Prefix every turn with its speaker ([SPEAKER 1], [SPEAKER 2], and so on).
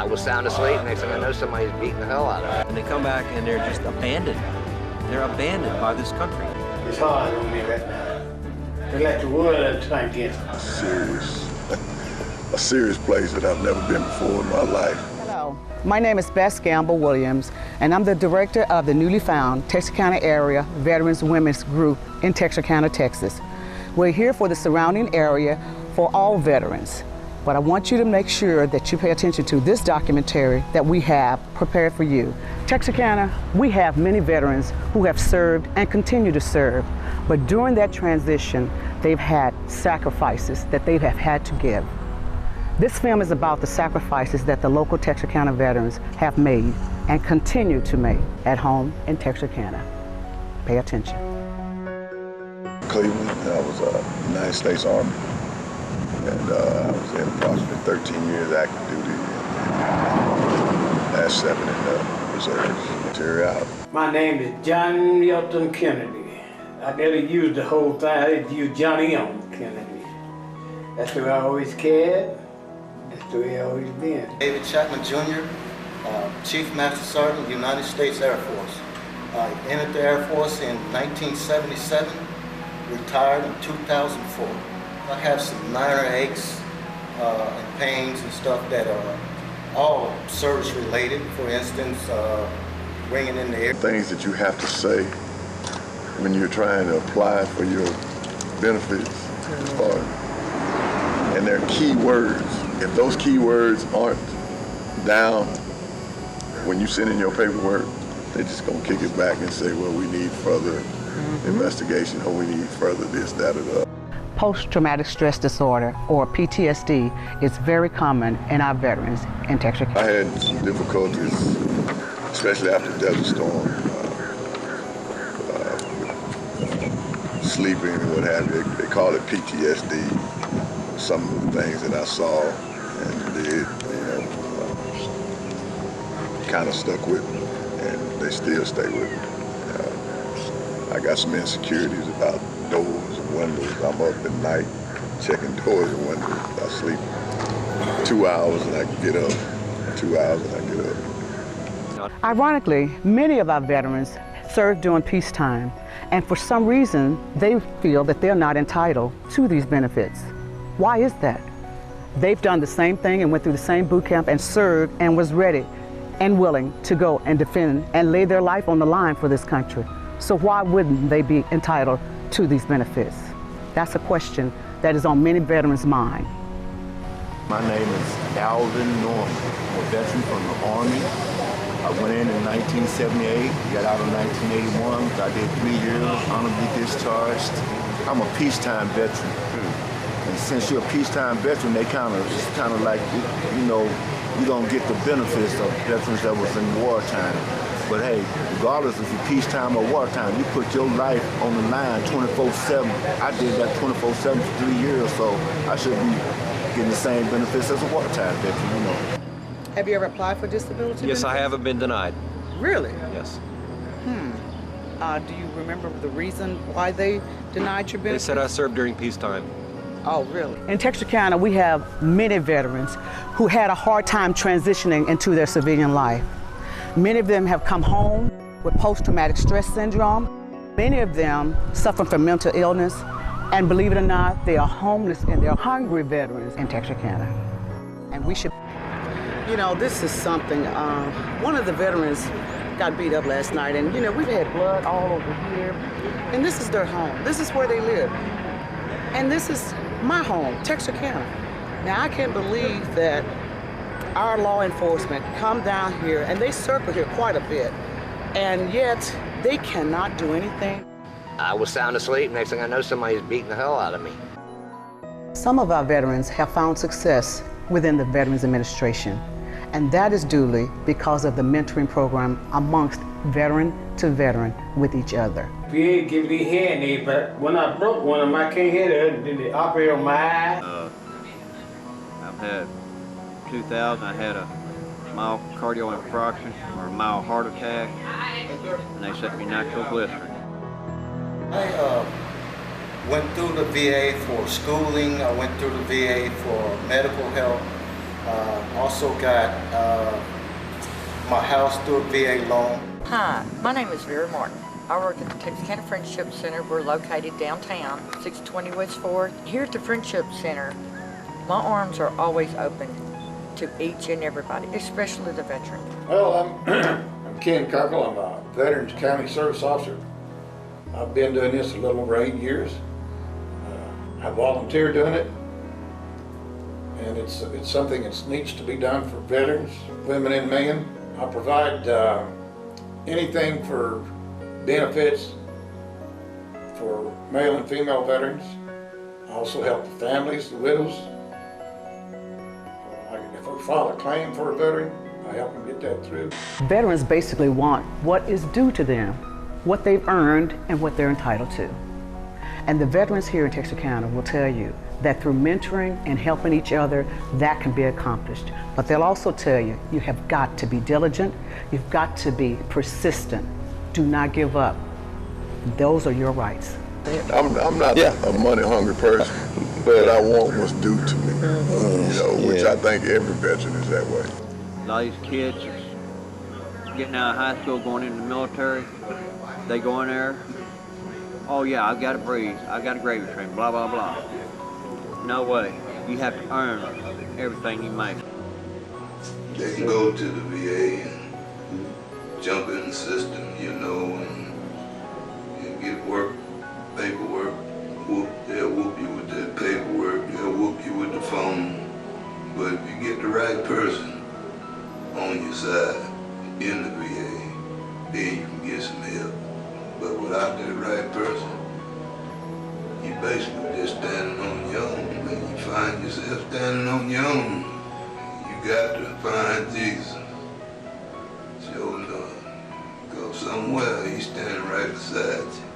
[SPEAKER 1] I was sound asleep. Next thing I know, somebody's beating the hell out of me.
[SPEAKER 2] And they come back and they're just abandoned. They're abandoned by this country.
[SPEAKER 3] It's hard on me right now. It's like the world trying to get
[SPEAKER 4] a serious place that I've never been before in my life.
[SPEAKER 5] Hello, my name is Bess Gamble Williams, and I'm the director of the newly found Texarkana Area Veterans Women's Group in Texarkana, Texas. We're here for the surrounding area for all veterans, but I want you to make sure that you pay attention to this documentary that we have prepared for you. Texarkana, we have many veterans who have served and continue to serve, but during that transition, they've had sacrifices that they have had to give. This film is about the sacrifices that the local Texarkana veterans have made and continue to make at home in Texarkana. Pay attention.
[SPEAKER 4] Cleveland, I was United States Army, and I was in approximately 13 years active duty, and last 7 in the reserves. Material.
[SPEAKER 3] My name is John Milton Kennedy. I never used the whole thing. I just used Johnny M. Kennedy. That's the way I always cared. That's the way I always been.
[SPEAKER 6] David Chapman Jr., Chief Master Sergeant, United States Air Force. I entered the Air Force in 1977, retired in 2004. I have some minor aches and pains and stuff that are all service related. For instance, ringing in the air.
[SPEAKER 4] Things that you have to say when you're trying to apply for your benefits, and they're key words. If those key words aren't down when you send in your paperwork, they're just gonna kick it back and say, well, we need further investigation, or we need further this, that, or the other.
[SPEAKER 5] Post-traumatic stress disorder, or PTSD, is very common in our veterans in Texarkana.
[SPEAKER 4] I had some difficulties, especially after Desert Storm, sleeping and what have you. They call it PTSD. Some of the things that I saw and did, kind of stuck with me, and they still stay with me. I got some insecurities about doors and windows. I'm up at night checking doors and windows. I sleep 2 hours and I get up, 2 hours and I get up.
[SPEAKER 5] Ironically, many of our veterans served during peacetime, and for some reason, they feel that they're not entitled to these benefits. Why is that? They've done the same thing and went through the same boot camp and served and was ready and willing to go and defend and lay their life on the line for this country. So why wouldn't they be entitled to these benefits? That's a question that is on many veterans' mind.
[SPEAKER 7] My name is Alvin Norman. I'm a veteran from the Army. I went in 1978, got out in 1981. I did 3 years, honorably discharged. I'm a peacetime veteran. And since you're a peacetime veteran, it's kind of like, you don't get the benefits of veterans that was in wartime. But hey, regardless if you're peacetime or wartime, you put your life on the line 24/7. I did that 24/7 for 3 years, so I should be getting the same benefits as a wartime veteran,
[SPEAKER 5] Have you ever applied for disability
[SPEAKER 2] Yes,
[SPEAKER 5] benefits?
[SPEAKER 2] I haven't been denied.
[SPEAKER 5] Really?
[SPEAKER 2] Yes.
[SPEAKER 5] Do you remember the reason why they denied your
[SPEAKER 2] They
[SPEAKER 5] benefits?
[SPEAKER 2] said I served during peacetime.
[SPEAKER 5] Oh, really? In Texarkana, we have many veterans who had a hard time transitioning into their civilian life. Many of them have come home with post-traumatic stress syndrome. Many of them suffer from mental illness, and believe it or not, they are homeless and they're hungry veterans in Texarkana. And we should, this is something, one of the veterans got beat up last night, and we've had blood all over here, and this is their home. This is where they live. And this is my home, Texarkana. Now, I can't believe that our law enforcement come down here, and they circle here quite a bit, and yet they cannot do anything.
[SPEAKER 1] I was sound asleep. Next thing I know, somebody's beating the hell out of me.
[SPEAKER 5] Some of our veterans have found success within the Veterans Administration, and that is duly because of the mentoring program amongst veteran to veteran with each other.
[SPEAKER 3] VA give me hearing aid, but when I broke one of them, I can't hear it. Did they operate on my eye?
[SPEAKER 8] I've had 2000, I had a mild cardio infarction or a mild heart attack, and they set me nitroglycerin.
[SPEAKER 6] I went through the VA for schooling. I went through the VA for medical help. Also got my house through a VA loan.
[SPEAKER 9] Hi, my name is Vera Martin. I work at the Texarkana Friendship Center. We're located downtown, 620 West 4th. Here at the Friendship Center, my arms are always open to each and everybody, especially the veteran.
[SPEAKER 10] Well, I'm Ken Cockle. I'm a Veterans County Service Officer. I've been doing this a little over 8 years. I volunteer doing it, and it's something that needs to be done for veterans, women and men. I provide anything for benefits for male and female veterans. I also help the families, the widows. If I file a claim for a veteran, I help them get that through.
[SPEAKER 5] Veterans basically want what is due to them, what they've earned and what they're entitled to. And the veterans here in Texarkana will tell you that through mentoring and helping each other, that can be accomplished. But they'll also tell you, you have got to be diligent, you've got to be persistent. Do not give up. Those are your rights.
[SPEAKER 4] I'm not a money-hungry person, but I want what's due to me, which I think every veteran is that way.
[SPEAKER 8] A lot of these kids are getting out of high school, going into the military. They go in there, oh yeah, I've got a breeze, I've got a gravy train, blah, blah, blah. No way. You have to earn everything you make.
[SPEAKER 11] They can go to the VA and jump in the system, and get work, paperwork. They'll whoop you with that paperwork. They'll whoop you with the phone. But if you get the right person on your side in the VA, then you can get some help. But without that right person, you basically just standing on your own. And you find yourself standing on your own. You got to find Jesus. Sure enough. Go somewhere, he's standing right beside you.